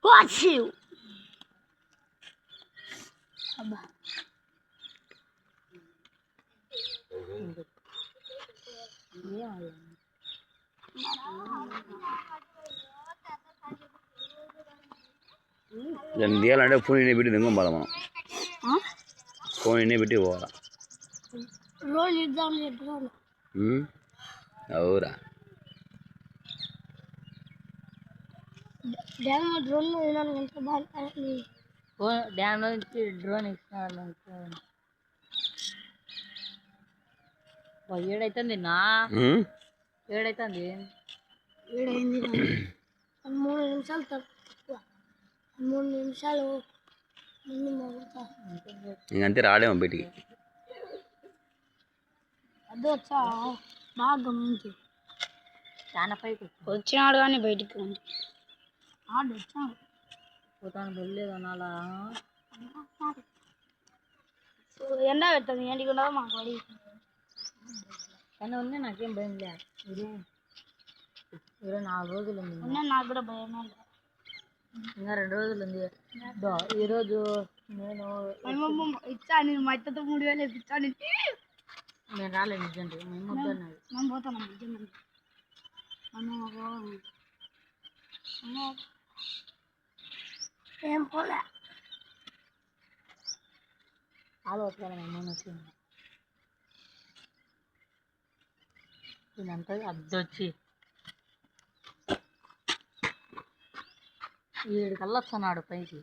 Watching. Abba. Dan dia ada phone ini bitti dengo bala mana. Phone ini bitti bola. Roll it down here, roll. Aura. Damn, drone no ina nanta bal ani. Oh, damn no drone istanalante. ఏడైతుంది నా ఏడైతుంది ఏడైంది 3 నిమిషాలు తక్కువ 3 నిమిషాలు ముందు మోగుతా ఇంకంతే రాడేమో బయటికి అదే వచ్చా బాగా గమనించు చాలా పైకి వచ్చినాడు కానీ బయటికి ఆడు వచ్చాడు పోతాను బొల్లేదు అనాలా ఎండ పెడుతుంది ఏంటికి ఉండదు మాకు పడి కానీ ఉంది నాకేం భయం లేదు 4 రోజులు ఉంది నాకు కూడా భయమే ఇంకా 2 రోజులు ఉంది ఈరోజు నేను ఇచ్చా నేను మట్టతో 3000 ఇచ్చా నేను రాలేదు నిజంగా మేము పోతాను ఏం పోలే ఆలోచన వచ్చింది ఇదంతా అద్దొచ్చి 7 కల్లా వస్తున్నాడు పైకి